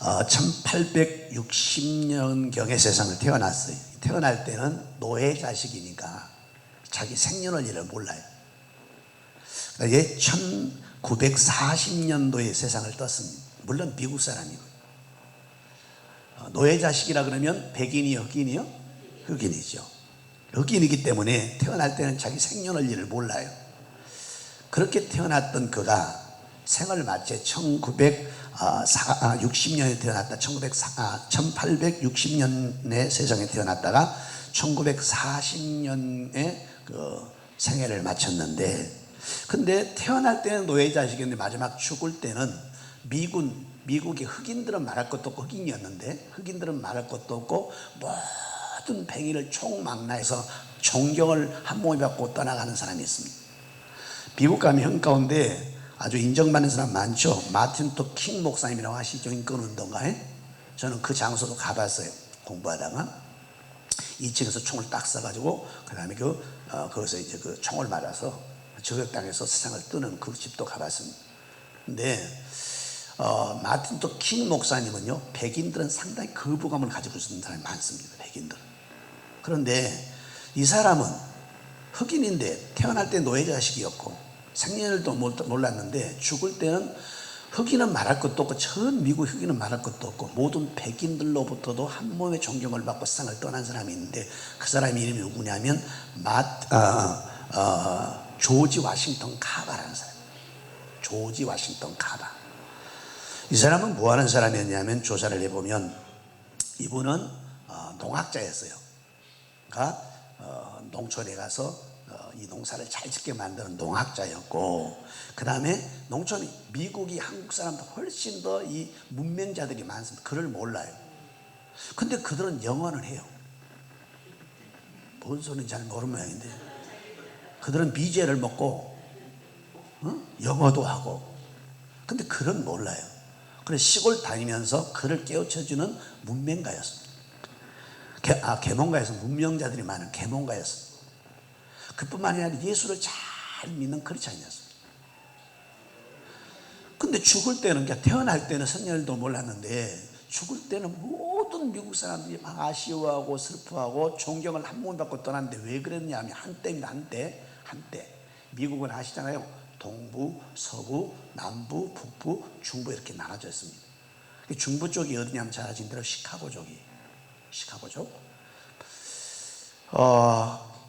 1860년경에 세상을 태어났어요. 태어날 때는 노예 자식이니까 자기 생년월일을 몰라요. 얘 1940년도에 세상을 떴습니다. 물론 미국 사람이고요. 노예 자식이라 그러면 백인이요, 흑인이요? 흑인이죠. 흑인이기 때문에 태어날 때는 자기 생년월일을 몰라요. 그렇게 태어났던 그가 생을 마치 1960년에 태어났다. 1860년에 세상에 태어났다가 1940년에 그 생애를 마쳤는데, 근데 태어날 때는 노예 자식이었는데 마지막 죽을 때는 미국의 흑인들은 말할 것도 없고, 흑인이었는데 흑인들은 말할 것도 없고 모든 백인을 총망라해서 존경을 한 몸에 받고 떠나가는 사람이 있습니다. 미국 가면 형 가운데 아주 인정받는 사람 많죠. 마틴 루터 킹 목사님이라고 아시죠? 인권운동가에. 저는 그 장소도 가봤어요. 공부하다가 2층에서 총을 딱 쏴가지고 그 다음에 거기서 이제 그 총을 맞아서 저격당해서 세상을 뜨는 그 집도 가봤습니다. 근데 마틴 루터 킹 목사님은요, 백인들은 상당히 거부감을 가지고 있는 사람이 많습니다. 백인들. 그런데 이 사람은 흑인인데 태어날 때 노예 자식이었고 생년월일도 몰랐는데 죽을 때는 흑인은 말할 것도 없고 전 미국 흑인은 말할 것도 없고 모든 백인들로부터도 한 몸의 존경을 받고 세상을 떠난 사람이 있는데, 그 사람 이름이 누구냐면 조지 워싱턴 카바라는 사람. 조지 워싱턴 카바. 이 사람은 뭐 하는 사람이었냐면, 조사를 해보면 이분은 농학자였어요. 그러니까 농촌에 가서 이 농사를 잘 짓게 만드는 농학자였고, 그 다음에 농촌이 미국이 한국 사람보다 훨씬 더 이 문명자들이 많습니다. 글을 몰라요. 근데 그들은 영어는 해요. 뭔 소리인지 잘 모르는 모양인데, 그들은 미제를 먹고 영어도 하고, 근데 글은 몰라요. 그래서 시골 다니면서 글을 깨우쳐주는 문명가였습니다. 계몽가에서 문명자들이 많은 계몽가였습니다. 그뿐만 아니라 예수를 잘 믿는 크리스찬이었습니다. 근데 죽을 때는, 태어날 때는 생년도 몰랐는데 죽을 때는 모든 미국 사람들이 막 아쉬워하고 슬퍼하고 존경을 한 몸에 받고 떠났는데, 왜 그랬냐면 한때입니다. 한때 미국은 아시잖아요. 동부, 서부, 남부, 북부, 중부 이렇게 나눠져 있습니다. 중부 쪽이 어디냐면 잘 아시는 대로 시카고죠.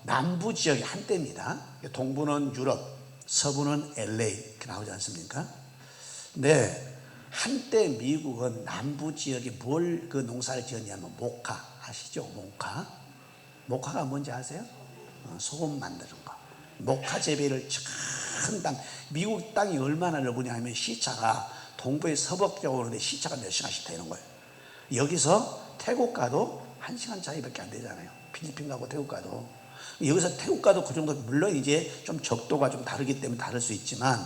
남부 지역이 한때입니다. 동부는 유럽, 서부는 LA 이렇게 나오지 않습니까? 근데 한때 미국은 남부 지역에 뭘 그 농사를 지었냐면 모카 아시죠? 모카가 뭔지 아세요? 소금 만드는 거. 모카 재배를 큰 땅, 미국 땅이 얼마나 넓으냐 하면 시차가 동부의 서북쪽으로 오는데 시차가 몇 시간씩 되는 거예요. 여기서 태국 가도 1시간 차이밖에 안 되잖아요. 필리핀 가고 태국 가도. 여기서 태국 가도 그 정도, 물론 이제 좀 적도가 좀 다르기 때문에 다를 수 있지만,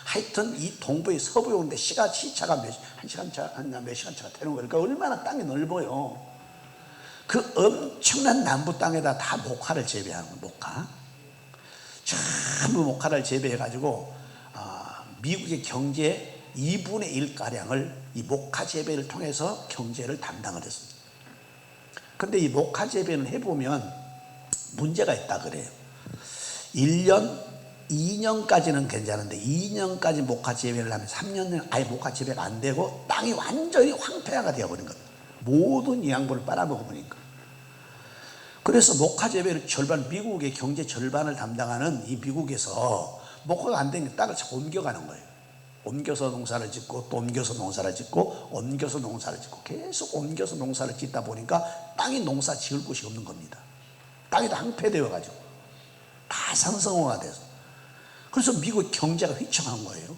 하여튼 이 동부의 서부에 오는데 시차가 한 시간 차가 되는 거예요. 그러니까 얼마나 땅이 넓어요. 그 엄청난 남부 땅에다 다 모카를 재배하는 거예요. 모카. 전부 모카를 재배해가지고 미국의 경제 2분의 1가량을 이 모카 재배를 통해서 경제를 담당을 했습니다. 근데 이 모카 재배는 해보면 문제가 있다 그래요. 1년, 2년까지는 괜찮은데 2년까지 모카 재배를 하면 3년은 아예 모카 재배가 안 되고 땅이 완전히 황폐화가 되어버린 겁니다. 모든 영양분을 빨아먹어버리니까. 그래서 모카 재배를 미국의 경제 절반을 담당하는 이 미국에서 모카가 안 되니까 땅을 자꾸 옮겨가는 거예요. 옮겨서 농사를 짓고 또 옮겨서 농사를 짓고 옮겨서 농사를 짓고 계속 옮겨서 농사를 짓다 보니까 땅이 농사 지을 곳이 없는 겁니다. 땅이 다 황폐되어 가지고 다 산성화가 돼서. 그래서 미국 경제가 휘청한 거예요.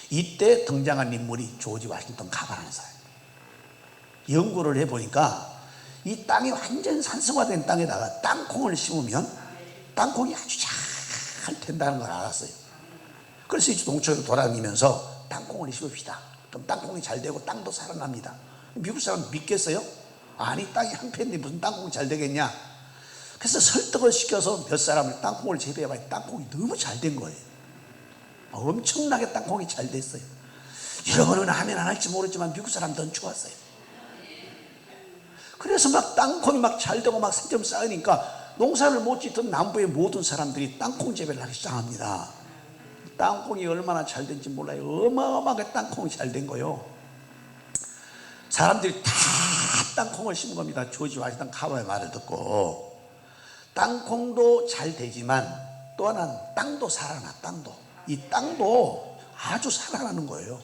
이때 등장한 인물이 조지 워싱턴 카바라는 사람. 연구를 해보니까 이 땅이 완전 산성화된 땅에다가 땅콩을 심으면 땅콩이 아주 잘 된다는 걸 알았어요. 그래서 이제 농촌을 돌아다니면서 땅콩을 심읍시다. 그럼 땅콩이 잘 되고 땅도 살아납니다. 미국 사람 믿겠어요? 아니, 땅이 한패인데 무슨 땅콩이 잘 되겠냐? 그래서 설득을 시켜서 몇 사람을 땅콩을 재배해봐야 땅콩이 너무 잘 된 거예요. 엄청나게 땅콩이 잘 됐어요. 여러분은 하면 안 할지 모르지만 미국 사람들은 좋았어요. 그래서 막 땅콩이 막 잘 되고 막 생점 쌓이니까 농사를 못 짓던 남부의 모든 사람들이 땅콩 재배를 하기 시작합니다. 땅콩이 얼마나 잘 된지 몰라요. 어마어마하게 땅콩이 잘 된 거요. 사람들이 다 땅콩을 심은 겁니다. 조지 워싱턴 카버의 말을 듣고. 땅콩도 잘 되지만 또 하나는 땅도 살아나. 땅도, 이 땅도 아주 살아나는 거예요.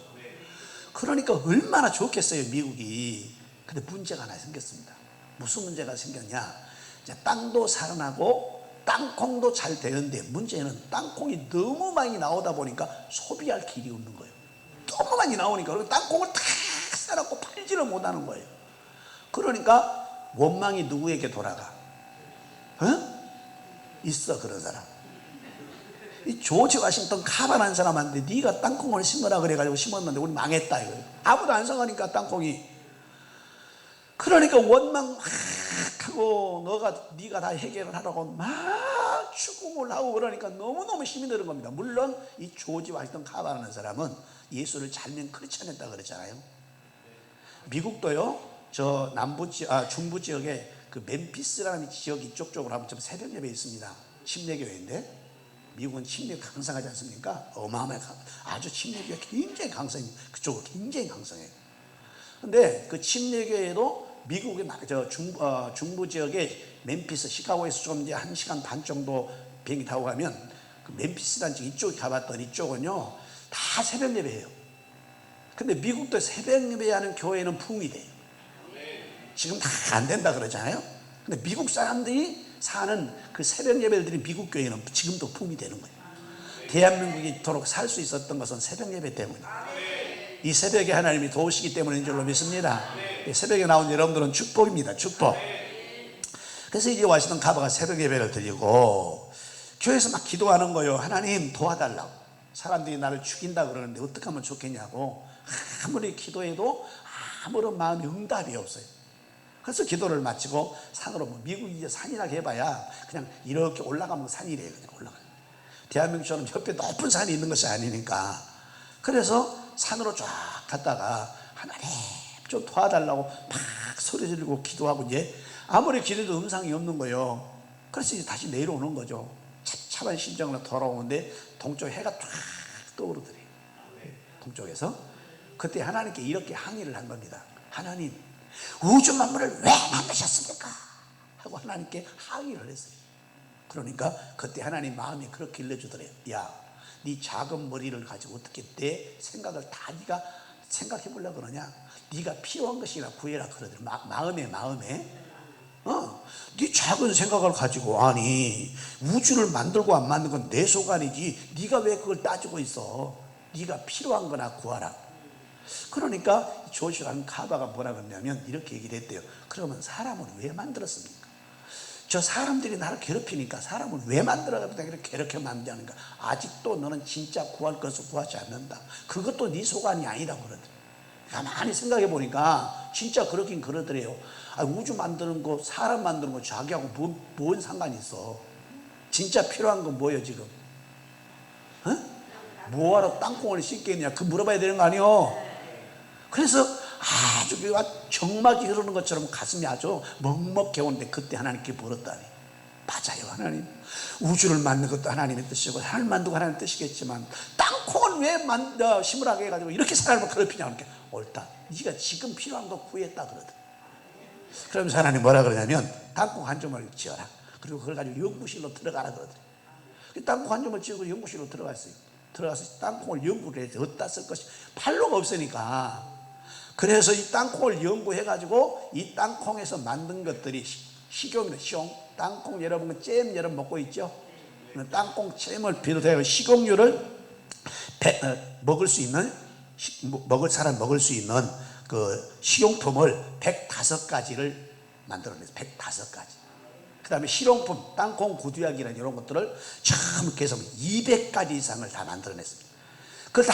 그러니까 얼마나 좋겠어요, 미국이. 근데 문제가 하나 생겼습니다. 무슨 문제가 생겼냐? 이제 땅도 살아나고 땅콩도 잘 되는데, 문제는 땅콩이 너무 많이 나오다 보니까 소비할 길이 없는 거예요. 너무 많이 나오니까 땅콩을 다 사놓고 팔지를 못하는 거예요. 그러니까 원망이 누구에게 돌아가? 있어, 그런 사람. 이 조지 워싱턴 카바라는 사람한테 네가 땅콩을 심으라 그래가지고 심었는데 우리 망했다 이거예요. 아무도 안 사가니까 땅콩이. 그러니까 원망 막 하고 네가 다 해결을 하라고 막 추궁을 하고 그러니까 너무너무 힘이 드는 겁니다. 물론 이 조지 워싱턴 카바라는 사람은 예수를 잘면 크리스천했다 그랬잖아요. 미국도요, 저 중부 지역에 그 멤피스라는 지역 이쪽 쪽으로 하면 좀 새벽 예배 있습니다. 침례교회인데, 미국은 침례 강성하지 않습니까? 어마어마하게 아주 침례교회 굉장히 강성해요. 그쪽은 굉장히 강성해요. 근데 그 침례교회도 미국의 중부 지역에 멤피스, 시카고에서 좀 이제 1시간 반 정도 비행기 타고 가면 그 멤피스라는 지역 이쪽에 가봤더니 이쪽은요 다 새벽 예배예요. 근데 미국도 새벽 예배하는 교회는 붕이 돼요. 지금 다 안 된다 그러잖아요. 근데 미국 사람들이 사는 그 새벽 예배들이 미국 교회는 지금도 붕이 되는 거예요. 대한민국이 이토록 살 수 있었던 것은 새벽 예배 때문이에요. 이 새벽에 하나님이 도우시기 때문인 줄로 믿습니다. 새벽에 나온 여러분들은 축복입니다. 축복. 그래서 이제 워싱턴 카버가 새벽 예배를 드리고 교회에서 막 기도하는 거예요. 하나님 도와달라고. 사람들이 나를 죽인다 그러는데 어떻게 하면 좋겠냐고. 아무리 기도해도 아무런 마음이 응답이 없어요. 그래서 기도를 마치고 산으로, 미국이 이제 산이라고 해봐야 그냥 이렇게 올라가면 산이래요. 그냥 올라가요. 대한민국처럼 옆에 높은 산이 있는 것이 아니니까. 그래서 산으로 쫙 갔다가 하나님 좀 도와달라고 막 소리 지르고 기도하고 이제 아무리 기도해도 음성이 없는 거예요. 그래서 이제 다시 내려오는 거죠. 참참한 심정으로 돌아오는데 동쪽 해가 쫙 떠오르더래요. 동쪽에서. 그때 하나님께 이렇게 항의를 한 겁니다. 하나님, 우주 만물을 왜 만드셨습니까? 하고 하나님께 항의를 했어요. 그러니까 그때 하나님 마음이 그렇게 일러주더래요. 야, 네 작은 머리를 가지고 어떻게 내 생각을 다 네가 생각해 보려고 그러냐? 네가 필요한 것이라 구해라 그러더래. 마음에 네 작은 생각을 가지고, 아니 우주를 만들고 안 만든 건 내 소관이지 네가 왜 그걸 따지고 있어? 네가 필요한 거나 구하라. 그러니까 조슈아는 카바가 뭐라 그러냐면 이렇게 얘기를 했대요. 그러면 사람을 왜 만들었습니까? 저 사람들이 나를 괴롭히니까 사람을 왜 만들어가지고 이렇게 만드냐니까 아직도 너는 진짜 구할 것을 구하지 않는다. 그것도 네 소관이 아니라고 그러더래. 가만히 생각해 보니까 진짜 그렇긴 그러더래요. 우주 만드는 거, 사람 만드는 거 자기하고 뭔 상관이 있어? 진짜 필요한 건 뭐예요 지금? 뭐하러 땅콩을 씻겠냐? 그 물어봐야 되는 거 아니요? 그래서 아주 정막이 흐르는 것처럼 가슴이 아주 먹먹해 오는데 그때 하나님께 물었다니. 맞아요, 하나님. 우주를 만든 것도 하나님의 뜻이고 하나님 만들고 하나님의 뜻이겠지만 땅콩을 왜 심으라고 해가지고 이렇게 사람을 괴롭히냐? 그러니까 옳다. 네가 지금 필요한 거 구했다 그러더라. 그러면서 하나님 뭐라 그러냐면 땅콩 한 점을 지어라. 그리고 그걸 가지고 연구실로 들어가라 그러더라. 땅콩 한 점을 지어서 연구실로 들어갔어요. 들어가서 땅콩을 연구를 해서 어디다 쓸 것이 팔로가 없으니까. 그래서 이 땅콩을 연구해가지고 이 땅콩에서 만든 것들이 식용입니다. 땅콩 여러분 잼 여러분 먹고 있죠? 땅콩 잼을 비롯해서 식용유를 먹을 수 있는 사람 먹을 수 있는 그 식용품을 105가지를 만들어냈어요. 105가지. 그 다음에 실용품, 땅콩 구두약이라는 이런 것들을 전부 해서 200가지 이상을 다 만들어냈습니다. 그걸 다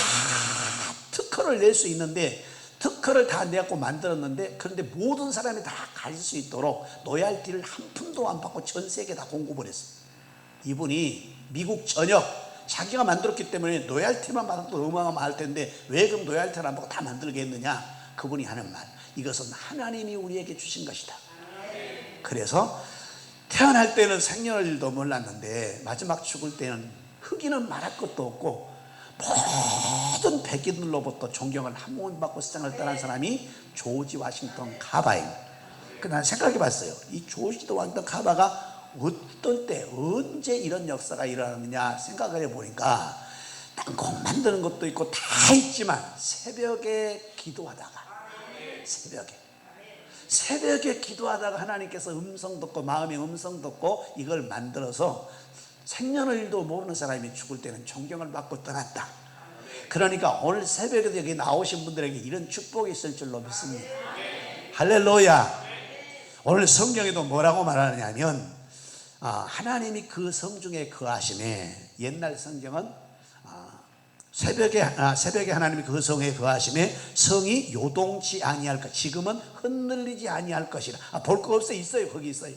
특허를 낼 수 있는데 특허를 다 내갖고 만들었는데, 그런데 모든 사람이 다 가질 수 있도록 로얄티를 한 푼도 안 받고 전 세계에 다 공급을 했어요. 이분이 미국 전역 자기가 만들었기 때문에 로얄티만 받아도 어마어마할 텐데 왜 그럼 로얄티를 안 받고 다 만들겠느냐? 그분이 하는 말, 이것은 하나님이 우리에게 주신 것이다. 그래서 태어날 때는 생년을 일도 몰랐는데 마지막 죽을 때는 흑인은 말할 것도 없고 모든 백인들로부터 존경을 한 몸을 받고 세상을 떠난 사람이 조지 워싱턴 카바예요. 난 생각해 봤어요. 이 조지 워싱턴 카바가 어떤 때 언제 이런 역사가 일어났느냐 생각을 해보니까 땅콩 만드는 것도 있고 다 있지만 새벽에 기도하다가 새벽에 기도하다가 하나님께서 음성 듣고 마음의 음성 듣고 이걸 만들어서 생년을 일도 모르는 사람이 죽을 때는 존경을 받고 떠났다. 그러니까 오늘 새벽에도 여기 나오신 분들에게 이런 축복이 있을 줄로 믿습니다. 할렐루야. 오늘 성경에도 뭐라고 말하느냐면 하나님이 그 성중에 거하심에, 옛날 성경은 새벽에 하나님이 그 성에 거하심에 성이 요동치 아니할 것, 지금은 흔들리지 아니할 것이라. 볼 거 없어요? 있어요. 거기 있어요.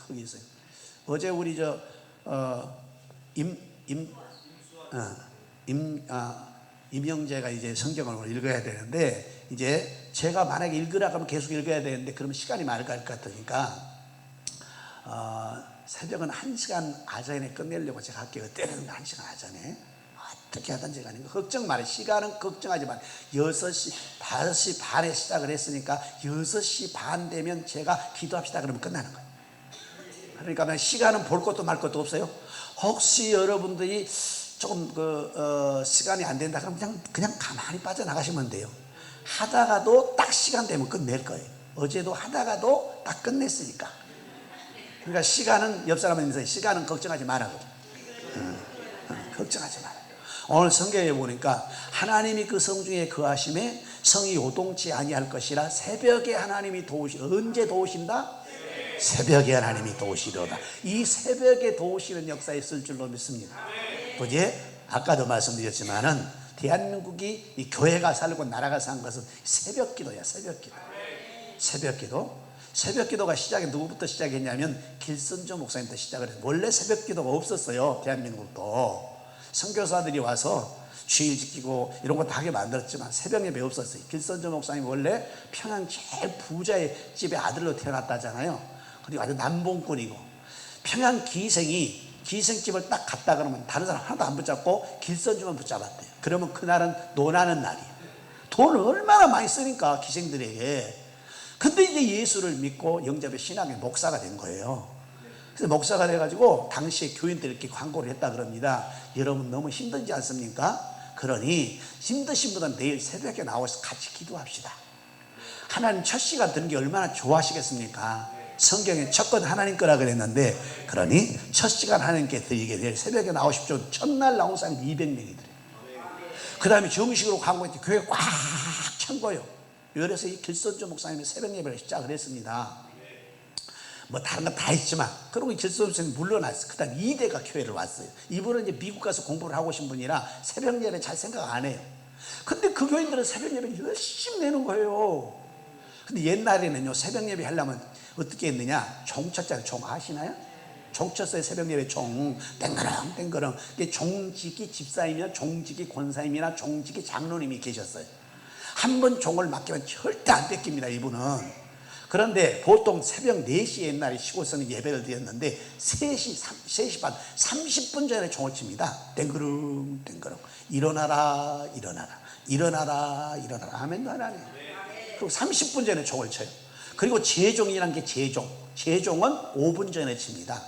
거기 있어요. 어제 우리 임영재가 이제 성경을 읽어야 되는데, 이제 제가 만약에 읽으라 하면 계속 읽어야 되는데 그러면 시간이 많을 것 같으니까 새벽은 1시간 아전에 끝내려고 제가 할게요. 때는 1시간 아전에 어떻게 하든지 간에 걱정 말아요. 시간은 걱정하지 마요. 6시, 5시 반에 시작을 했으니까 6시 반 되면 제가 기도합시다 그러면 끝나는 거예요. 그러니까 시간은 볼 것도 말 것도 없어요. 혹시 여러분들이 조금 시간이 안 된다 그러면 그냥 가만히 빠져나가시면 돼요. 하다가도 딱 시간 되면 끝낼 거예요. 어제도 하다가도 딱 끝냈으니까. 그러니까 시간은, 옆 사람한테 시간은 걱정하지 말라고. 걱정하지 마라. 오늘 성경에 보니까 하나님이 그 성중에 거하심에 성이 요동치 아니할 것이라. 새벽에 하나님이 언제 도우신다? 새벽에 하나님이 도우시려다. 이 새벽에 도우시는 역사에 있을 줄로 믿습니다. 그지? 아까도 말씀드렸지만은 대한민국이 이 교회가 살고 나라가 산 것은 새벽 기도야. 새벽 기도가 시작이 누구부터 시작했냐면 길선조 목사님부터 시작을 했어요. 원래 새벽 기도가 없었어요. 대한민국도 선교사들이 와서 주일 지키고 이런 거 다 하게 만들었지만 새벽 예배 없었어요. 길선조 목사님 원래 평양 제일 부자의 집에 아들로 태어났다잖아요. 그리고 아주 남봉꾼이고, 평양 기생집을 딱 갔다 그러면 다른 사람 하나도 안 붙잡고 길선조만 붙잡았대요. 그러면 그날은 논하는 날이에요. 돈을 얼마나 많이 쓰니까 기생들에게. 근데 이제 예수를 믿고 영접의 신앙의 목사가 된 거예요. 그래서 목사가 돼가지고 당시에 교인들 이렇게 광고를 했다 그럽니다. 여러분 너무 힘들지 않습니까? 그러니 힘드신 분은 내일 새벽에 나와서 같이 기도합시다. 하나님 첫 시간 드는 게 얼마나 좋아하시겠습니까? 성경에 첫 건 하나님 거라 그랬는데, 그러니 첫 시간 하나님께 드리게 내일 새벽에 나오십시오. 첫날 나온 사람이 200명이 들어요. 그 다음에 정식으로 광고했더니 교회 꽉 찬 거예요. 그래서 이 길선조 목사님이 새벽 예배를 시작을 했습니다. 뭐 다른 건 다 했지만, 그리고 길선조 목사님이 물러났어요. 그 다음 2대가 교회를 왔어요. 이분은 이제 미국 가서 공부를 하고 오신 분이라 새벽 예배 잘 생각 안 해요. 근데 그 교인들은 새벽 예배를 열심히 내는 거예요. 근데 옛날에는요, 새벽 예배 하려면 어떻게 했느냐? 종 쳤잖아요. 종 아시나요? 종 쳤어요. 새벽 예배 종 땡그렁. 종직이 집사이면 종직이 권사님이나 종직이 장로님이 계셨어요. 한 번 종을 맡기면 절대 안 뺏깁니다, 이분은. 그런데 보통 새벽 4시에 옛날에 시골에서는 예배를 드렸는데 3시 반 30분 전에 종을 칩니다. 땡그릉 일어나라. 아멘도 하나님. 그리고 30분 전에 종을 쳐요. 그리고 제종이라는 게 제종은 5분 전에 칩니다.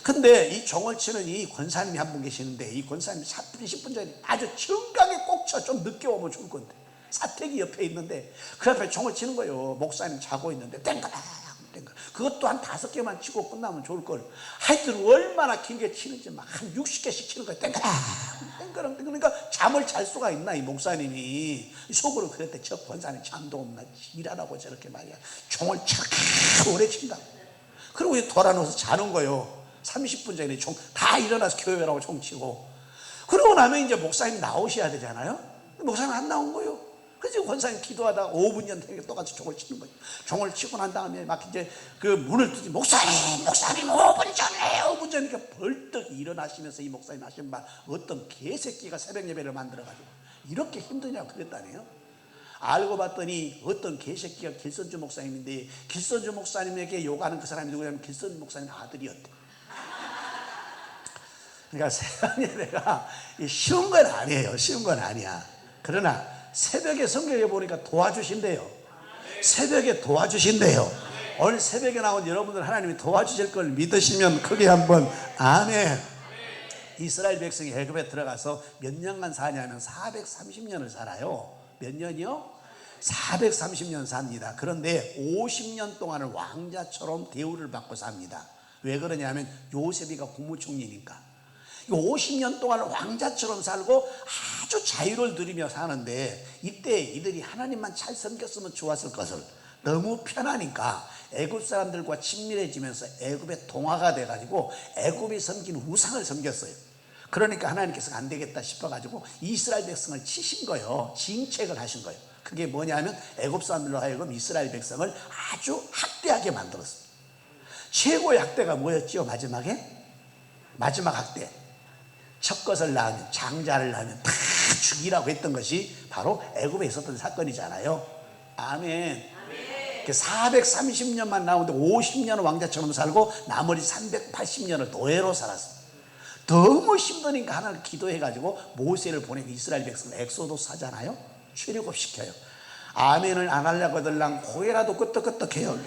근데 이 종을 치는 이 권사님이 한 분 계시는데, 이 권사님이 30분 전에 아주 정강에 꼭 쳐. 좀 늦게 오면 죽을 건데. 사택이 옆에 있는데 그 앞에 종을 치는 거예요. 목사님 자고 있는데 땡그랑. 그것도 한 5개만 치고 끝나면 좋을 걸. 하여튼 얼마나 길게 치는지 막 한 60개씩 치는 거예요. 땡그랑. 그러니까 잠을 잘 수가 있나 이 목사님이. 속으로 그랬대. 저 권사님 잠도 없나 일하라고 저렇게 말이야. 종을 저렇게 오래 친다. 그리고 돌아누워서 자는 거예요. 30분 전에 종 다 일어나서 교회라고 종 치고. 그러고 나면 이제 목사님 나오셔야 되잖아요. 목사님 안 나온 거예요. 그래서 권사님 기도하다가 5분 전에 똑같이 종을 치는 거예요. 종을 치고 난 다음에 막 이제 그 문을 두지, 목사님 5분 전이니까 벌떡 일어나시면서 이 목사님 하신 말, 어떤 개새끼가 새벽 예배를 만들어가지고 이렇게 힘드냐고 그랬다네요. 알고 봤더니 어떤 개새끼가 길선주 목사님인데, 길선주 목사님에게 욕하는 그 사람이 누구냐면 길선주 목사님 아들이었대. 그러니까 새벽 예배가 쉬운 건 아니에요. 쉬운 건 아니야. 그러나 새벽에 성경에 보니까 도와주신대요. 새벽에 도와주신대요. 오늘 새벽에 나온 여러분들 하나님이 도와주실 걸 믿으시면 크게 한번 아멘. 이스라엘 백성이 애굽에 들어가서 몇 년간 사냐면 430년을 살아요. 몇 년이요? 430년 삽니다. 그런데 50년 동안을 왕자처럼 대우를 받고 삽니다. 왜 그러냐면 요셉이가 국무총리니까. 50년 동안 왕자처럼 살고 아주 자유를 누리며 사는데, 이때 이들이 하나님만 잘 섬겼으면 좋았을 것을 너무 편하니까 애굽 사람들과 친밀해지면서 애굽의 동화가 돼가지고 애굽이 섬긴 우상을 섬겼어요. 그러니까 하나님께서 안 되겠다 싶어가지고 이스라엘 백성을 치신 거예요. 징책을 하신 거예요. 그게 뭐냐면 애굽 사람들로 하여금 이스라엘 백성을 아주 학대하게 만들었어요. 최고의 학대가 뭐였죠? 마지막 학대, 첫 것을 낳으면, 장자를 낳으면 다 죽이라고 했던 것이 바로 애굽에 있었던 사건이잖아요. 아멘. 430년만 나오는데 50년은 왕자처럼 살고 나머지 380년을 노예로 살았어요. 너무 힘드니까 하나님 기도해가지고 모세를 보내고 이스라엘 백성을 엑소도스 하잖아요. 출애굽시켜요. 아멘을 안 하려고 들랑 고개라도 끄떡끄떡해요.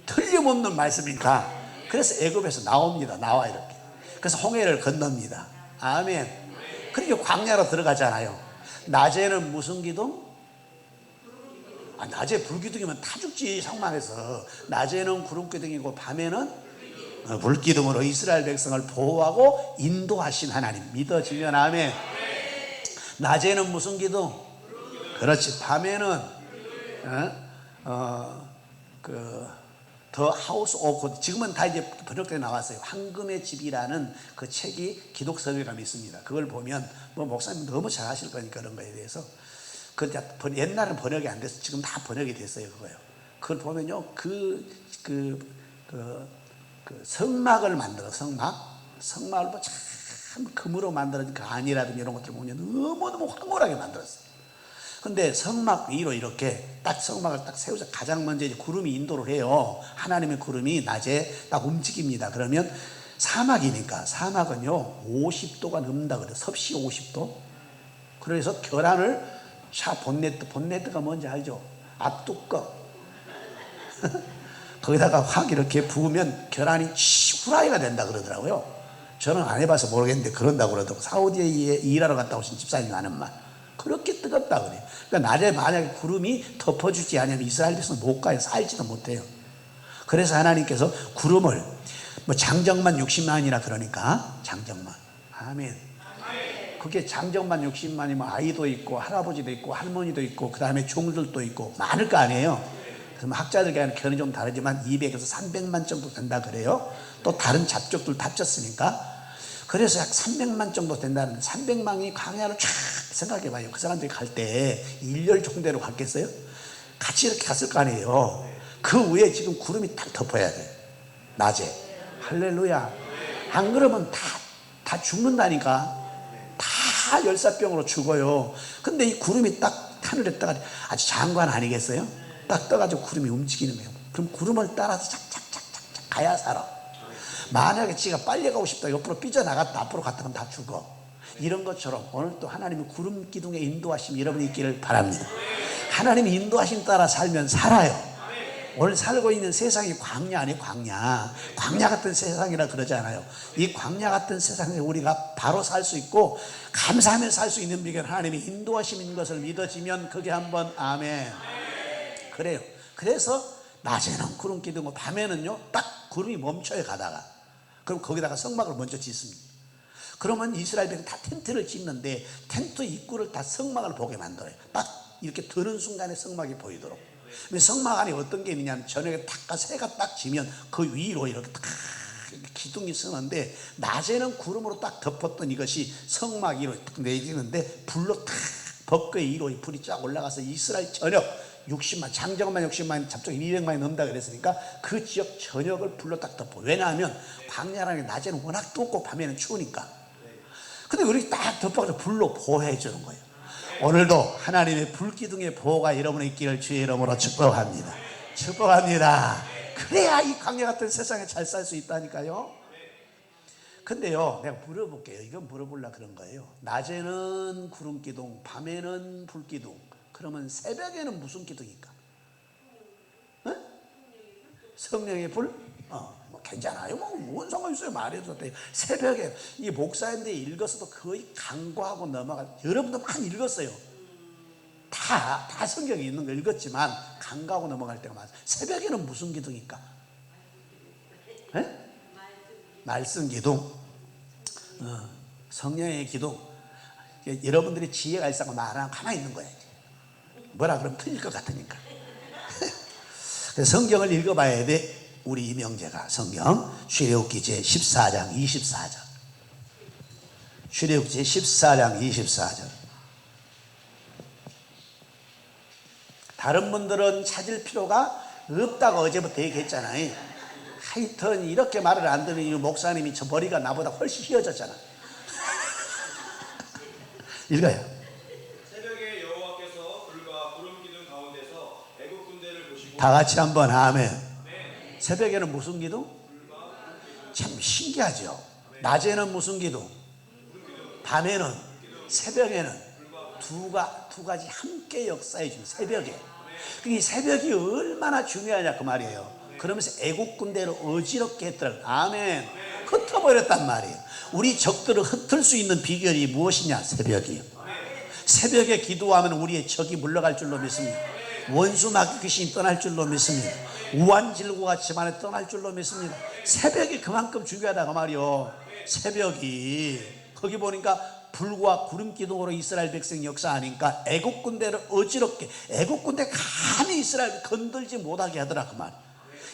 틀림없는 말씀이니까. 그래서 애굽에서 나와 이렇게. 그래서 홍해를 건넙니다. 아멘. 그리고 광야로 들어가잖아요. 낮에는 무슨 기둥? 낮에 불기둥이면 타 죽지, 상망에서. 낮에는 구름기둥이고 밤에는 불기둥으로 이스라엘 백성을 보호하고 인도하신 하나님 믿어지면 아멘. 낮에는 무슨 기둥? 그렇지. 밤에는 더 하우스 오브, 지금은 다 이제 번역돼 나왔어요. 황금의 집이라는 그 책이 기독서적이라 믿습니다. 그걸 보면 뭐 목사님 너무 잘 하실 거니까 그런 거에 대해서. 옛날은 번역이 안 돼서 지금 다 번역이 됐어요. 그거요. 그걸 보면요, 성막을 만들어, 성막을 뭐 참 금으로 만들어진 그 안이라든지 이런 것들 보면 너무너무 황홀하게 만들었어요. 근데 성막 위로 이렇게 딱 성막을 딱 세우자. 가장 먼저 이제 구름이 인도를 해요. 하나님의 구름이 낮에 딱 움직입니다. 그러면 사막이니까, 사막은요 50도가 넘는다 그래요. 섭씨 50도. 그래서 계란을 본네트가 뭔지 알죠? 앞뚜껑. 거기다가 확 이렇게 부으면 계란이 후라이가 된다 그러더라고요. 저는 안 해봐서 모르겠는데 그런다고 그러더라고요. 사우디에 일하러 갔다 오신 집사님이 하는 말. 그렇게 뜨겁다 그래요. 그러니까 낮에 만약에 구름이 덮어주지 않으면 이스라엘 백성은 못 가요. 살지도 못해요. 그래서 하나님께서 구름을 뭐 장정만 60만이라 그러니까 장정만. 아멘. 그게 장정만 60만이면 아이도 있고 할아버지도 있고 할머니도 있고 그 다음에 종들도 있고 많을 거 아니에요. 그래서 학자들 간의 견해는 좀 다르지만 200에서 300만 정도 된다 그래요. 또 다른 잡족들 합쳤으니까. 그래서 약 300만 정도 된다는데, 300만이 광야를 쫙 생각해봐요. 그 사람들이 갈 때 1년 정도로 갔겠어요? 같이 이렇게 갔을 거 아니에요. 그 위에 지금 구름이 딱 덮어야 돼, 낮에. 할렐루야. 안 그러면 다 죽는다니까. 다 열사병으로 죽어요. 근데 이 구름이 딱 하늘에 떠가지고, 아주 장관 아니겠어요? 딱 떠가지고 구름이 움직이는 거예요. 그럼 구름을 따라서 착착착착 가야 살아. 만약에 지가 빨리 가고 싶다, 옆으로 삐져나갔다, 앞으로 갔다 하면 다 죽어. 이런 것처럼 오늘 또 하나님의 구름 기둥에 인도하심이 여러분이 있기를 바랍니다. 하나님의 인도하심 따라 살면 살아요. 오늘 살고 있는 세상이 광야 아니에요. 광야 같은 세상이라 그러잖아요. 이 광야 같은 세상에 우리가 바로 살 수 있고 감사하며 살 수 있는 비결은 하나님의 인도하심인 것을 믿어지면 그게 한번 아멘. 그래요. 그래서 낮에는 구름 기둥이고 밤에는요 딱 구름이 멈춰요. 가다가 그럼 거기다가 성막을 먼저 짓습니다. 그러면 이스라엘 백성이 다 텐트를 짓는데 텐트 입구를 다 성막을 보게 만들어요. 딱 이렇게 드는 순간에 성막이 보이도록. 성막 안에 어떤 게 있느냐면 저녁에 딱 가서 해가 딱 지면 그 위로 이렇게 딱 기둥이 서는데, 낮에는 구름으로 딱 덮었던 이것이 성막 위로 딱 내리는데 불로 탁 벚거의 1호 불이 쫙 올라가서 이스라엘 전역 60만, 장정만 60만, 잡종이 200만이 넘다 그랬으니까 그 지역 전역을 불로 딱 덮어. 왜냐하면 광야라는 게 낮에는 워낙 덥고 밤에는 추우니까. 근데 우리 딱 덮어서 불로 보호해 주는 거예요. 오늘도 하나님의 불기둥의 보호가 여러분의 있기를 주의 이름으로 축복합니다. 축복합니다. 그래야 이 광야 같은 세상에 잘 살 수 있다니까요. 근데요, 내가 물어볼게요. 이건 물어보려고 그런 거예요. 낮에는 구름기둥, 밤에는 불기둥. 그러면 새벽에는 무슨 기둥일까? 네? 성령의 불? 뭐 괜찮아요. 뭔 상관 있어요. 말해도 돼요. 새벽에 이 목사님들이 읽었어도 거의 간과하고 넘어가. 여러분도 많이 읽었어요. 다 성경에 있는 거 읽었지만 간과하고 넘어갈 때가 많아요. 새벽에는 무슨 기둥일까? 네? 말씀 기둥, 성령의 기둥. 여러분들이 지혜가 있다고 말하면 가만히 있는 거예요. 뭐라 그러면 틀릴 것 같으니까. 성경을 읽어봐야 돼. 우리 이명재가 성경 출애굽기 제 14장 24절. 출애굽기 제 14장 24절. 다른 분들은 찾을 필요가 없다고 어제부터 얘기했잖아요. 하여튼 이렇게 말을 안 듣는 이 목사님이 저 머리가 나보다 훨씬 휘어졌잖아. 읽어요. 새벽에 여호와께서 불과 구름 기둥 가운데서 애굽 군대를 보시고 다 같이 한번 아멘. 새벽에는 무슨 기둥? 참 신기하죠. 낮에는 무슨 기둥? 밤에는, 새벽에는 두 가지 함께 역사해 준 새벽에. 이 새벽이 얼마나 중요하냐 그 말이에요. 그러면서 애국 군대를 어지럽게 했더라고요. 아멘. 흩어버렸단 말이에요. 우리 적들을 흩을 수 있는 비결이 무엇이냐? 새벽이요. 새벽에 기도하면 우리의 적이 물러갈 줄로 믿습니다. 원수 마귀 귀신이 떠날 줄로 믿습니다. 우환질고가 집안에 떠날 줄로 믿습니다. 새벽이 그만큼 중요하다고 말이요. 새벽이 거기 보니까 불과 구름 기둥으로 이스라엘 백성 역사하니까 애국 군대를 어지럽게, 애국 군대 감히 이스라엘 건들지 못하게 하더라 그 말.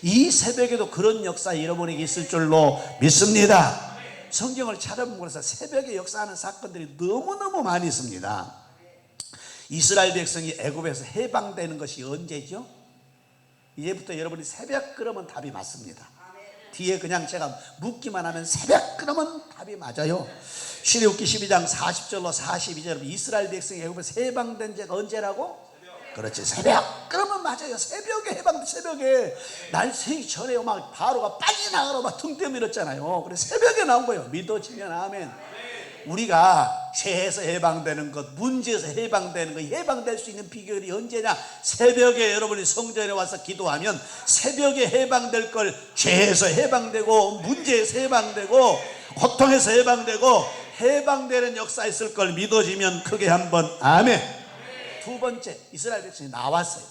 이 새벽에도 그런 역사 여러분에게 있을 줄로 믿습니다. 성경을 찾아보면서 새벽에 역사하는 사건들이 너무너무 많이 있습니다. 이스라엘 백성이 애굽에서 해방되는 것이 언제죠? 이제부터 여러분이 새벽 그러면 답이 맞습니다. 뒤에 그냥 제가 묻기만 하면 새벽 그러면 답이 맞아요. 출애굽기 12장 40절로 42절 이스라엘 백성이 애굽에서 해방된 지가 언제라고? 그렇지, 새벽 그러면 맞아요. 새벽에 해방, 새벽에 날 새기 전에 막 바로가 빠져나가러 막 등 떠밀었잖아요. 그래서 새벽에 나온 거예요. 믿어지면 아멘. 우리가 죄에서 해방되는 것, 문제에서 해방되는 것, 해방될 수 있는 비결이 언제냐? 새벽에 여러분이 성전에 와서 기도하면 새벽에 해방될 걸, 죄에서 해방되고 문제에서 해방되고 고통에서 해방되고 해방되는 역사 있을 걸 믿어지면 크게 한번 아멘. 두 번째, 이스라엘 백성이 나왔어요.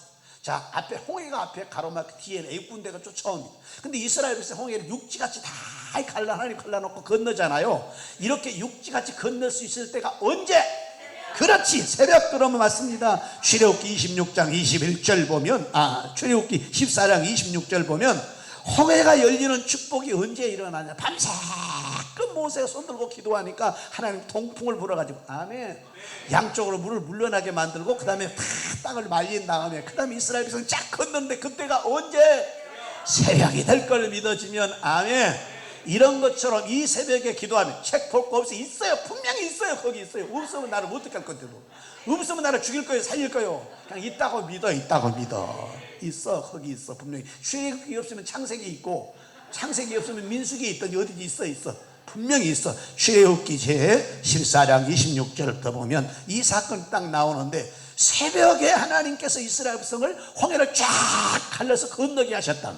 자, 앞에 홍해가 앞에 가로막고 뒤에는 애국 군대가 쫓아옵니다. 근데 이스라엘 백성 홍해를 육지같이 다 하나님 갈라놓고 건너잖아요. 이렇게 육지같이 건널 수 있을 때가 언제? 그렇지, 새벽 그러면 맞습니다. 출애굽기 26장 21절 보면, 출애굽기 14장 26절 보면 홍해가 열리는 축복이 언제 일어나냐? 밤새 그 모세가 손들고 기도하니까 하나님 동풍을 불어가지고 아멘. 양쪽으로 물을 물러나게 만들고 그 다음에 땅을 말린 다음에 그 다음에 이스라엘 백성이 쫙 건너는데 그때가 언제? 새벽이 될 걸 믿어지면 아멘. 이런 것처럼 이 새벽에 기도하면 책 볼 거 없이 있어요. 분명히 있어요. 거기 있어요. 없으면 나를 어떻게 할 건데도. 없으면 나를 죽일 거예요. 살릴 거예요. 그냥 있다고 믿어. 있다고 믿어. 있어. 거기 있어. 분명히. 출애굽기 없으면 창세기 있고 창세기 없으면 민수기 있더니 어디지 있어. 분명히 있어. 출애굽기 제 14장 26절부터 보면 이 사건이 딱 나오는데 새벽에 하나님께서 이스라엘 백성을 홍해를 쫙 갈라서 건너게 하셨다.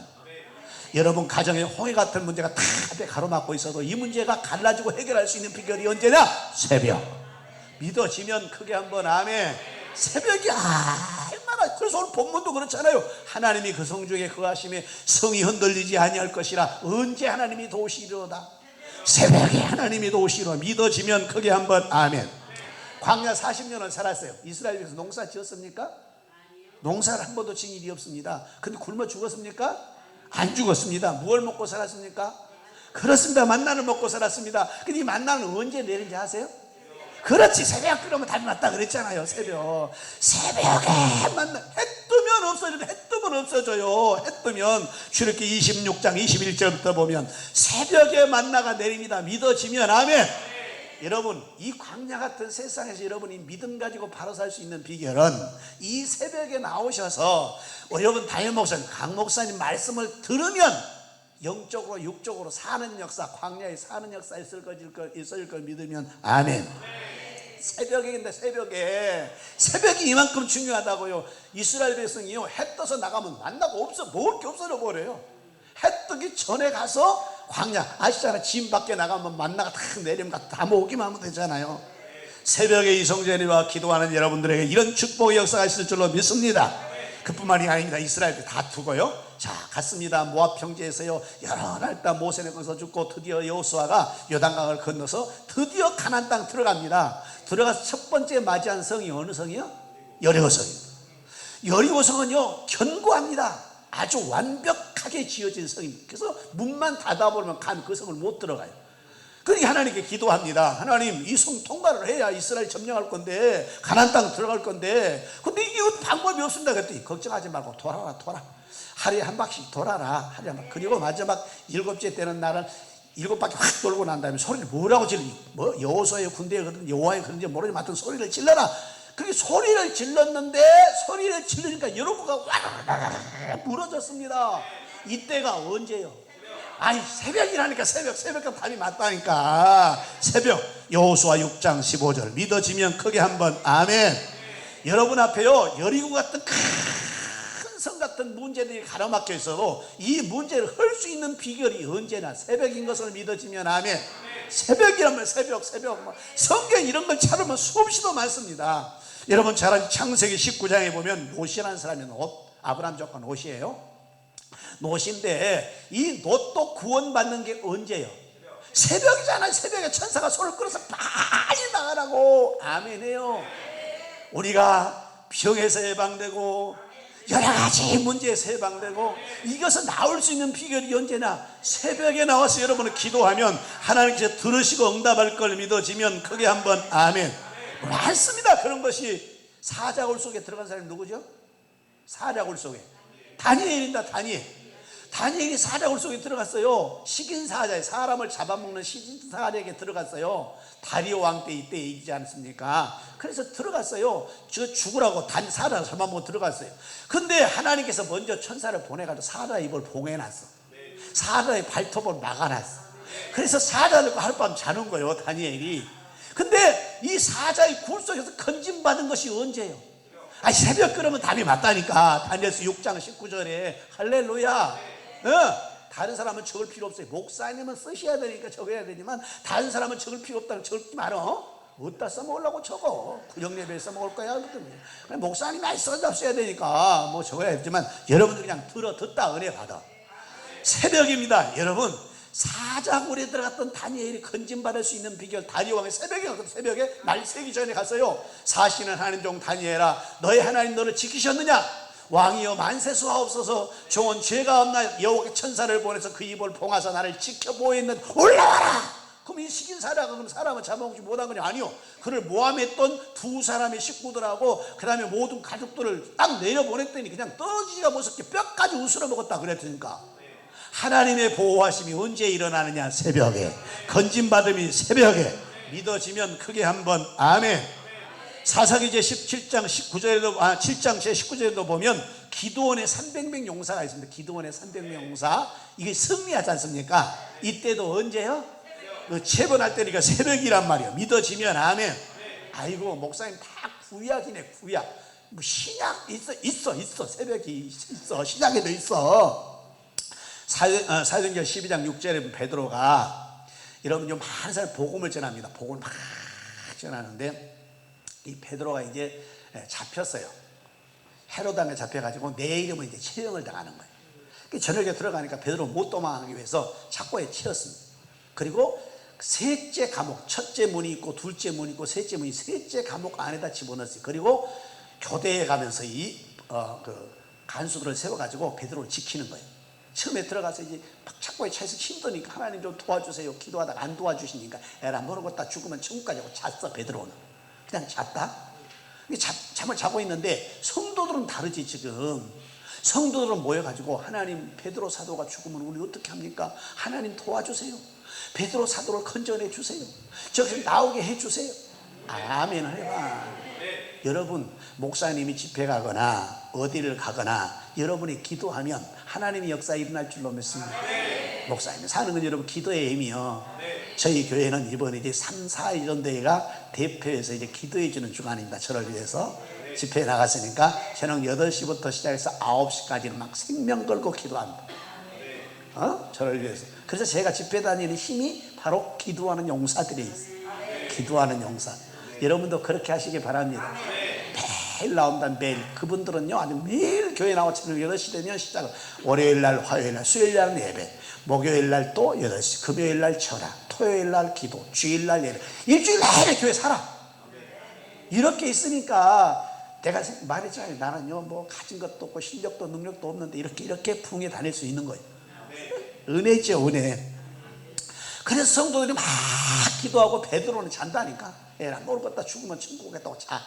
여러분 가정에 홍해 같은 문제가 다 앞에 가로막고 있어도 이 문제가 갈라지고 해결할 수 있는 비결이 언제냐? 새벽. 믿어지면 크게 한번 아멘. 새벽이 얼마나. 그래서 오늘 본문도 그렇잖아요. 하나님이 그 성 중에 거하심에 성이 흔들리지 아니할 것이라. 언제 하나님이 도우시리로다? 새벽에 하나님이 도우시리로. 믿어지면 크게 한번 아멘. 광야 40년을 살았어요. 이스라엘에서 농사 지었습니까? 농사를 한 번도 지은 일이 없습니다. 근데 굶어 죽었습니까? 안 죽었습니다. 무엇을 먹고 살았습니까? 그렇습니다. 만나를 먹고 살았습니다. 근데 이 만나는 언제 내린지 아세요? 그렇지. 새벽 그러면 답이 맞다 그랬잖아요. 새벽에 만나. 해 뜨면 없어져요. 해 뜨면 없어져요. 해 뜨면 출애굽기 26장 21절부터 보면 새벽에 만나가 내립니다. 믿어지면 아멘. 여러분, 이 광야 같은 세상에서 여러분이 믿음 가지고 바로 살 수 있는 비결은 이 새벽에 나오셔서 여러분 담임 목사님, 강 목사님 말씀을 들으면 영적으로 육적으로 사는 역사, 광야에 사는 역사 있을 걸 믿으면 아멘. 새벽인데 새벽이 이만큼 중요하다고요. 이스라엘 백성이요, 해 떠서 나가면 만나고 없어, 먹을 게 없어져 버려요. 해 뜨기 전에 가서 광야, 아시잖아요. 진 밖에 나가면 만나가 다 내리면 다 모으기만 하면 되잖아요. 새벽에 이성전이와 기도하는 여러분들에게 이런 축복의 역사가 있을 줄로 믿습니다. 그뿐만이 아닙니다. 이스라엘이 다투고요. 자, 갔습니다. 모압 평지에서요, 여러 날 동안 모세는 거기서 죽고 드디어 여호수아가 요단강을 건너서 드디어 가나안 땅 들어갑니다. 들어가서 첫 번째 맞이한 성이 어느 성이요? 여리고성입니다. 여리고성은요, 견고합니다. 아주 완벽하게 지어진 성입니다. 그래서 문만 닫아버리면 그 성을 못 들어가요. 그러니까 하나님께 기도합니다. 하나님, 이 성 통과를 해야 이스라엘 점령할 건데, 가나안 땅 들어갈 건데, 근데 이게 방법이 없습니다. 그랬더니 걱정하지 말고 돌아라. 하루에 한 바퀴 돌아라. 하루에 한 바퀴. 그리고 마지막 7째 되는 날은 7바퀴 확 돌고 난 다음에 소리를 뭐라고 여호수아의 군대에 그런지 여호와의 그런지 모르지만 하여튼 소리를 질러라. 그렇게 소리를 질렀는데, 소리를 지르니까 여러분가 와르르르 무너졌습니다. 이때가 언제요? 아니, 새벽이라니까. 새벽과 답이 맞다니까. 새벽. 여호수아 6장 15절 믿어지면 크게 한번 아멘. 여러분 앞에요, 여리고 같은 큰 성 같은 문제들이 가로막혀 있어도 이 문제를 할 수 있는 비결이 언제나 새벽인 것을 믿어지면 아멘. 새벽이라면 새벽. 성경 이런 걸 찾으면 수없이도 많습니다. 여러분 잘 아는 창세기 19장에 보면 롯이라는 사람이 아브라함 조카 롯이에요. 롯인데 이 롯도 구원받는 게 언제요? 새벽이잖아요. 새벽에 천사가 손을 끌어서 빨리 나가라고 아멘해요. 우리가 병에서 해방되고 여러 가지 문제에서 해방되고 이것은 나올 수 있는 비결이 언제나 새벽에 나와서 여러분은 기도하면 하나님께서 들으시고 응답할 걸 믿어지면 크게 한번 아멘. 많습니다. 그런 것이. 사자굴 속에 들어간 사람이 누구죠? 사자굴 속에 다니엘입니다. 다니엘이 사자굴 속에 들어갔어요. 식인사자에 사람을 잡아먹는 식인사자에게 들어갔어요. 다리오 왕 때 이때 얘기지 않습니까? 그래서 들어갔어요. 저 죽으라고 사자를 잡아먹고 들어갔어요. 근데 하나님께서 먼저 천사를 보내가지고 사자의 입을 봉해놨어. 사자의 발톱을 막아놨어. 그래서 사자들과 하룻밤 자는 거예요, 다니엘이. 근데 이 사자의 굴 속에서 건진받은 것이 언제예요? 아니, 새벽 그러면 답이 맞다니까. 다니엘서 6장 19절에 할렐루야. 다른 사람은 적을 필요 없어요. 목사님은 쓰셔야 되니까 적어야 되지만 다른 사람은 적을 필요 없다고 적지 말어. 어디다 써먹으려고 적어. 구역예배에 써먹을 거야. 그냥 목사님이 아예 써야 되니까 뭐 적어야 되지만 여러분들 그냥 듣다 은혜 받아. 새벽입니다. 여러분, 사자굴에 들어갔던 다니엘이 건진받을 수 있는 비결, 다리오 왕의 새벽에 날 새기 전에 갔어요. 사시는 하나님 종 다니엘아, 너의 하나님 너를 지키셨느냐? 왕이여 만세수하옵소서. 종은 죄가 없나 여호와께 천사를 보내서 그 입을 봉하사 나를 지켜 보이는 올라와라. 그럼 이 식인사자가 그럼 사람을 잡아먹지 못한 거냐? 아니요. 그를 모함했던 두 사람의 식구들하고 그 다음에 모든 가족들을 딱 내려보냈더니 그냥 떨어지기가 무섭게 뼈까지 우스러 먹었다 그랬으니까. 하나님의 보호하심이 언제 일어나느냐? 새벽에. 건진받음이 새벽에. 믿어지면 크게 한번 아멘. 사사기 제 17장 19절에도 7장 제 19절에도 보면 기드온의 300명 용사가 있습니다. 기드온의 300명 용사. 이게 승리하지 않습니까? 이때도 언제요? 그 체번할 때니까 새벽이란 말이에요. 믿어지면 아멘. 아이고, 목사님 다 구약이네, 구약. 뭐 신약 있어. 새벽이 있어. 신약에도 있어. 사도행전 12장 6절에 베드로가 여러분 좀 많은 사람 복음을 전합니다. 복음을 막 전하는데 이 베드로가 이제 잡혔어요. 헤로당에 잡혀가지고 내일이면 이제 처형을 당하는 거예요. 저녁에 들어가니까 베드로 못 도망하기 위해서 착고에 채웠습니다. 그리고 셋째 감옥, 첫째 문이 있고 둘째 문이 있고 셋째 문이 셋째 감옥 안에다 집어넣었어요. 그리고 교대에 가면서 그 간수들을 세워가지고 베드로를 지키는 거예요. 처음에 들어가서 이제 막 착고에 차에서 힘드니까 하나님 좀 도와주세요. 기도하다가 안 도와주시니까 에라 모르겠다 죽으면 천국까지 하고 잤어. 베드로는 그냥 잤다. 잠을 자고 있는데 성도들은 다르지. 지금 성도들은 모여가지고 하나님 베드로 사도가 죽으면 우리 어떻게 합니까? 하나님 도와주세요. 베드로 사도를 건져내 주세요. 저기 나오게 해주세요. 아멘 해봐. 여러분 목사님이 집회 가거나 어디를 가거나 여러분이 기도하면 하나님의 역사 일어날 줄로 믿습니다. 목사님이 사는 건 여러분 기도의 힘이요. 저희 교회는 이번에 이제 3, 4일 전대회가 대표해서 이제 기도해 주는 주간입니다. 저를 위해서 집회에 나갔으니까 저는 8시부터 시작해서 9시까지는 막 생명 걸고 기도합니다. 저를 위해서. 그래서 제가 집회 다니는 힘이 바로 기도하는 용사들이 있어요. 기도하는 용사. 여러분도 그렇게 하시기 바랍니다. 매일 나온다는 매일. 그분들은요 아주 매일 교회 나와 저녁 8시 되면 시작을 월요일날 화요일날 수요일날 예배, 목요일날 또 8시, 금요일날 철학, 토요일날 기도, 주일날 예배. 일주일 내내 교회 살아. 이렇게 있으니까 내가 말했잖아요. 나는요 뭐 가진 것도 없고 실력도 능력도 없는데 이렇게 부흥에 다닐 수 있는 거예요. 은혜죠, 은혜. 그래서 성도들이 막 기도하고 베드로는 잔다니까. 에라 모르겠다 죽으면 천국 오겠다고 자.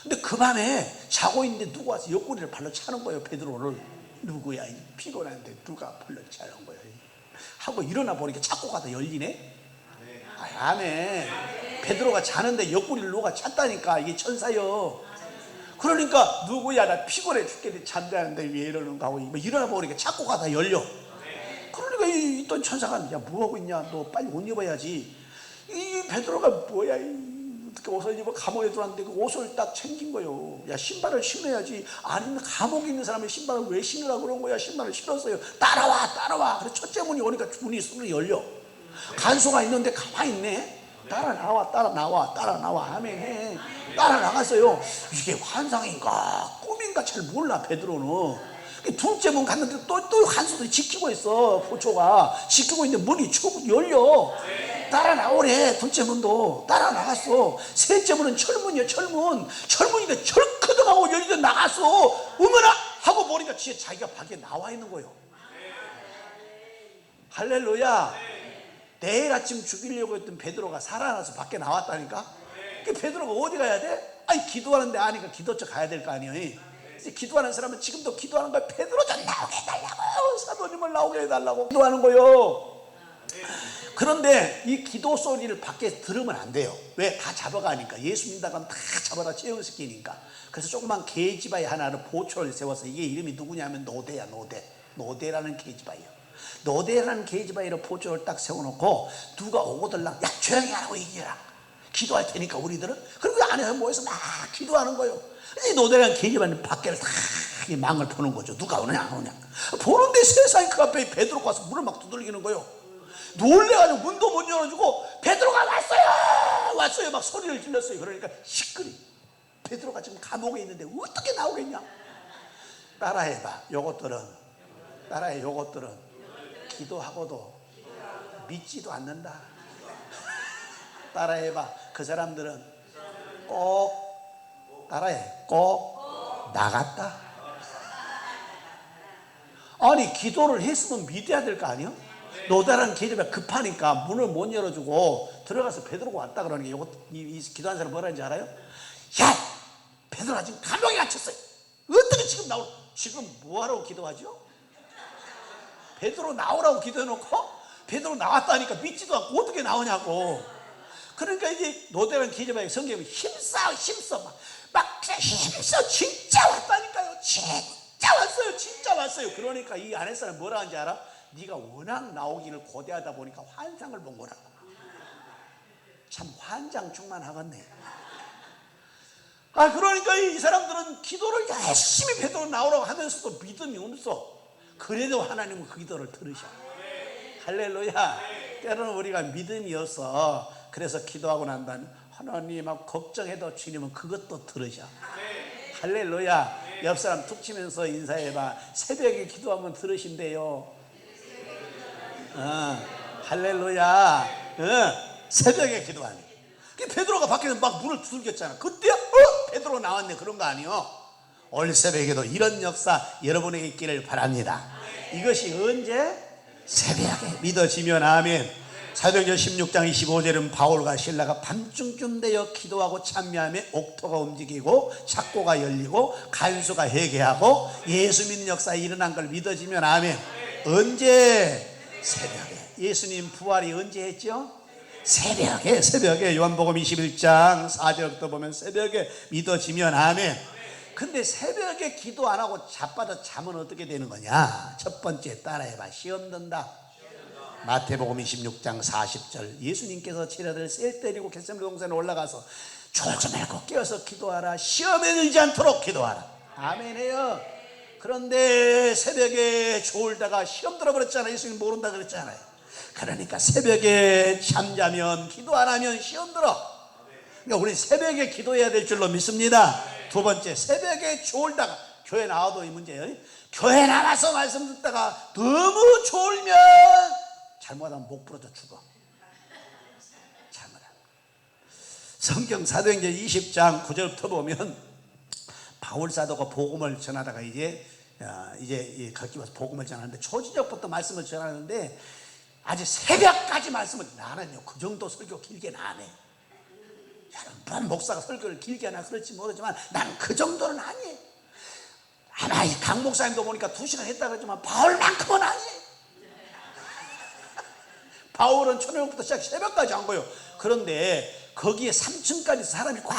근데 그 밤에 자고 있는데 누가 와서 옆구리를 발로 차는 거예요. 베드로를. 누구야? 피곤한데 누가 발로 차는 거야 하고 일어나 보니까 착고가 다 열리네. 아멘. 베드로가 자는데 옆구리를 누가 찼다니까. 이게 천사요. 그러니까 누구야 나 피곤해 죽겠는데 잠자는데 왜 이러는가 하고 일어나 보니까 착고가 다 열려. 그러니까 있던 천사가 야 뭐하고 있냐, 너 빨리 옷 입어야지. 이 베드로가 뭐야, 어떻게 옷을 입어 감옥에 들어왔는데 그 옷을 딱 챙긴 거예요. 야 신발을 신어야지. 아니 감옥에 있는 사람이 신발을 왜 신으라고 그런 거야. 신발을 신었어요. 따라와. 그래서 첫째 문이 오니까 문이 손으로 열려. 간소가 있는데 가만히 있네. 따라 나와. 아멘 해. 따라 나갔어요. 이게 환상인가 꿈인가 잘 몰라 베드로는. 둘째 문 갔는데 또 간수들이 지키고 있어. 포초가 지키고 있는데 문이 쭉 열려. 따라 나오래. 둘째 문도 따라 나갔어. 셋째 문은 철문이야. 철문이니까 철크덕하고 열리다 나갔어. 어머나 하고 보니까 뒤에 자기가 밖에 나와 있는 거예요. 할렐루야. 내일 아침 죽이려고 했던 베드로가 살아나서 밖에 나왔다니까. 그 베드로가 어디 가야 돼? 아니 기도하는데 아니까 기도처 가야 될 거 아니에요. 기도하는 사람은 지금도 기도하는 거야. 베드로 좀 나오게 해달라고. 사도님을 나오게 해달라고 기도하는 거요. 그런데 이 기도 소리를 밖에 들으면 안 돼요. 왜? 다 잡아가니까. 예수 믿다가 다 잡아다 채용시키니까. 그래서 조그만 계집아이 하나를 보초를 세워서 이게 이름이 누구냐면 노대야. 노대라는 계집아이요. 노대라는 계집아이로 보초를 딱 세워놓고 누가 오고들랑 야 조용히 하라고 얘기해라. 기도할 테니까 우리들은. 그리고 그 안에서 모여서 막 기도하는 거예요. 이 노대라는 계집아이는 밖에를 다 망을 보는 거죠. 누가 오느냐 안 오느냐 보는데 세상에 그 앞에 베드로가 와서 문을 막 두들기는 거예요. 놀래가지고 문도 못 열어주고 베드로가 왔어요 막 소리를 질렀어요. 그러니까 시끄리. 베드로가 지금 감옥에 있는데 어떻게 나오겠냐. 따라해봐. 요것들은 기도하고도 믿지도 않는다. 따라해봐. 그 사람들은 꼭 나갔다. 아니 기도를 했으면 믿어야 될 거 아니에요? 노다라는 계집애가 급하니까 문을 못 열어주고 들어가서 베드로가 왔다 그러는 게 요거 이 기도한 사람 뭐라는지 알아요? 야 베드로가 지금 감옥에 갇혔어요. 어떻게 지금 지금 뭐하라고 기도하죠? 베드로 나오라고 기도해놓고 베드로 나왔다니까 믿지도 않고 어떻게 나오냐고. 그러니까 이제 노대라는 계집애가 성경에 힘써 진짜 왔다니까요. 진짜 왔어요. 그러니까 이 안에 사람 뭐라 하는지 알아? 네가 워낙 나오기를 고대하다 보니까 환상을 본 거라고. 참 환장 충만하겠네. 그러니까 이 사람들은 기도를 열심히 베드로 나오라고 하면서도 믿음이 없어. 그래도 하나님은 그 기도를 들으셔. 할렐루야. 때로는 우리가 믿음이 없어. 그래서 기도하고 난 다음에 하나님 막 걱정해도 주님은 그것도 들으셔. 할렐루야. 옆 사람 툭 치면서 인사해봐. 새벽에 기도하면 들으신대요. 할렐루야. 새벽에 기도하니. 베드로가 밖에서 막 문을 두들겼잖아. 그때야 베드로 나왔네. 그런 거 아니요. 올 새벽에도 이런 역사 여러분에게 있기를 바랍니다. 이것이 언제? 새벽에 믿어지면 아멘. 사도행전 16장 25절은 바울과 실라가 밤중쯤 되어 기도하고 찬미하며 옥토가 움직이고 창고가 열리고 간수가 회개하고 예수 믿는 역사에 일어난 걸 믿어지면 아멘. 언제? 새벽에. 예수님 부활이 언제 했죠? 새벽에. 요한복음 21장 4절부터 보면 새벽에 믿어지면 아멘. 근데 새벽에 기도 안 하고 자빠져 자면 어떻게 되는 거냐? 첫 번째 따라해봐. 시험 든다. 마태복음 26장 40절 예수님께서 치료들 셀 때리고 겟세마네 동산에 올라가서 졸지 말고 깨어서 기도하라. 시험에 들지 않도록 기도하라. 아멘해요. 그런데 새벽에 졸다가 시험 들어버렸잖아요. 예수님 모른다 그랬잖아요. 그러니까 새벽에 잠자면 기도 안 하면 시험 들어. 그러니까 우리 새벽에 기도해야 될 줄로 믿습니다. 두 번째, 새벽에 졸다가 교회 나와도 이 문제예요. 교회 나와서 말씀 듣다가 너무 졸면 잘못하면 목 부러져 죽어. 잘못하면. 성경 사도행전 20장 9절부터 보면 바울 사도가 복음을 전하다가 이제 거기 와서 복음을 전하는데 초지적부터 말씀을 전하는데 아주 새벽까지 말씀을 나는요 그 정도 설교 길게는 안 해. 여러분 목사가 설교를 길게 하나 그럴지 모르지만 나는 그 정도는 아니에요. 아마 이 강 목사님도 보니까 2시간 했다 그러지만 바울만큼은 아니에요. 바울은 초저녁부터 시작 새벽까지 한 거예요. 그런데 거기에 3층까지 사람이 꽉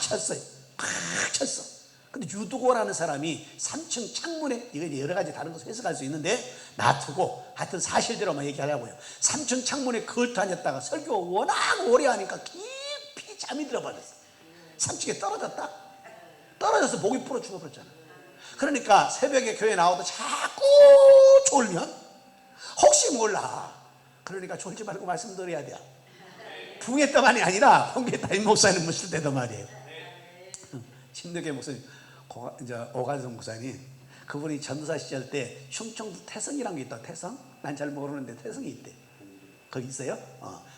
찼어요. 꽉 찼어. 근데 유두고라는 사람이 3층 창문에, 이거 여러 가지 다른 것을 해석할 수 있는데 놔두고 하여튼 사실대로만 얘기하려고요. 3층 창문에 걸터앉았다가 설교 워낙 오래 하니까 깊이 잠이 들어버렸어. 3층에 떨어져서 목이 풀어 죽어버렸잖아. 그러니까 새벽에 교회 나와도 자꾸 졸면 혹시 몰라. 그러니까 졸지 말고 말씀드려야 돼요. 붕의 떠만이 아니라 홍계 담임 목사님 모실 때도 말이에요. 신덕의 목사님, 오가정 목사님, 그분이 전도사 시절 때 충청도 태성이라는 게 있다. 태성? 난 잘 모르는데 태성이 있대. 거기 있어요?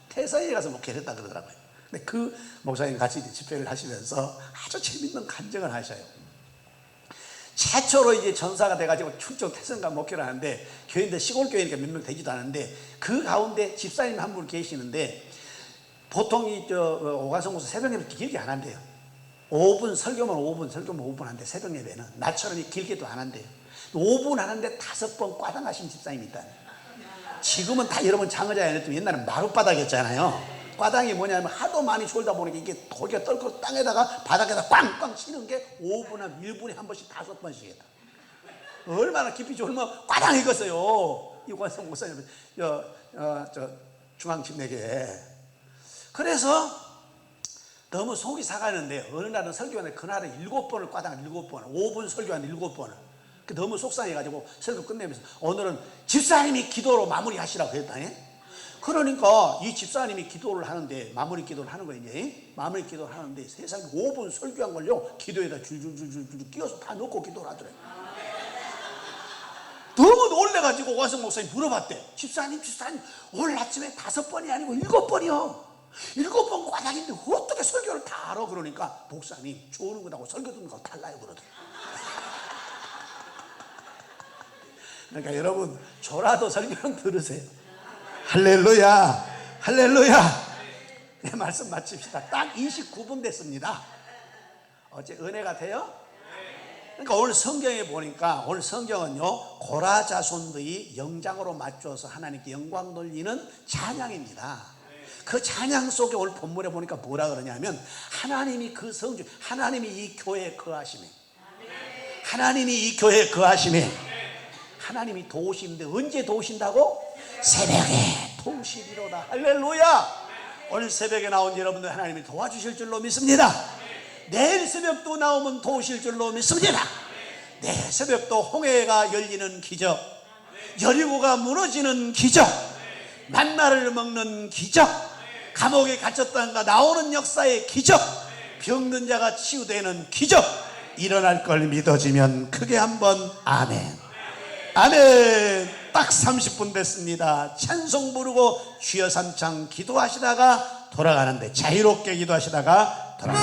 태성에 가서 목회를 했다 그러더라고요. 근데 그 목사님 같이 이제 집회를 하시면서 아주 재밌는 간증을 하셔요. 최초로 이제 전사가 돼가지고 충청 태성가 목회를 하는데 교인들 시골 교회니까 몇 명 되지도 않은데 그 가운데 집사님 한 분 계시는데 보통 오가성 목사 새벽 예배 길게 안 한대요. 5분 설교만 5분 한대. 새벽 예배는 나처럼 길게도 안 한대요. 5분 하는데 5번 과당하신 집사님이 있다. 지금은 다 여러분 장의자에 넣었지만 옛날엔 마룻바닥이었잖아요. 과당이 뭐냐면 하도 많이 졸다 보니까 이게 고기가 떨고 땅에다가 바닥에다 꽝꽝 치는 게 5분에 1분에 한 번씩 5번씩 했다. 얼마나 깊이 졸면 과당이겠어요. 이관성 목사님 중앙집내교회. 그래서 너무 속이 상하는데 어느 날은 설교하는데 그날은 7번을 과당을 7번 5분 설교하는데 7번을 너무 속상해가지고 설교 끝내면서 오늘은 집사님이 기도로 마무리하시라고 했다니. 그러니까 이 집사님이 기도를 하는데 마무리 기도를 하는 거예요. 이제 마무리 기도를 하는데 세상에 5분 설교한 걸요 기도에다 줄줄줄줄 끼워서 다 넣고 기도를 하더래요. 너무 놀래가지고 오가성 목사님 물어봤대. 집사님 오늘 아침에 5번이 아니고 7번이요 7번 과당인데 어떻게 설교를 다 알아? 그러니까 목사님 좋은 거하고 설교 듣는 거 달라요 그러더래요. 그러니까 여러분 졸아도 설교는 들으세요. 할렐루야. 네, 말씀 마칩시다. 딱 29분 됐습니다. 어째 은혜가 돼요? 그러니까 오늘 성경에 보니까 오늘 성경은요 고라 자손들이 영장으로 맞춰서 하나님께 영광 돌리는 찬양입니다. 그 찬양 속에 오늘 본문에 보니까 뭐라 그러냐면 하나님이 그 성주, 하나님이 이 교회에 거하시네. 하나님이 이 교회에 거하시네. 하나님이 도우시는데 언제 도우신다고? 새벽에 도우시리로다. 할렐루야. 오늘 새벽에 나온 여러분들 하나님이 도와주실 줄로 믿습니다. 내일 새벽도 나오면 도우실 줄로 믿습니다. 내일 새벽도 홍해가 열리는 기적, 여리고가 무너지는 기적, 만나를 먹는 기적, 감옥에 갇혔다가 나오는 역사의 기적, 병든 자가 치유되는 기적 일어날 걸 믿어지면 크게 한번 아멘. 아멘. 딱 30분 됐습니다. 찬송 부르고 주여 삼창 기도하시다가 돌아가는데 자유롭게 기도하시다가 돌아가는데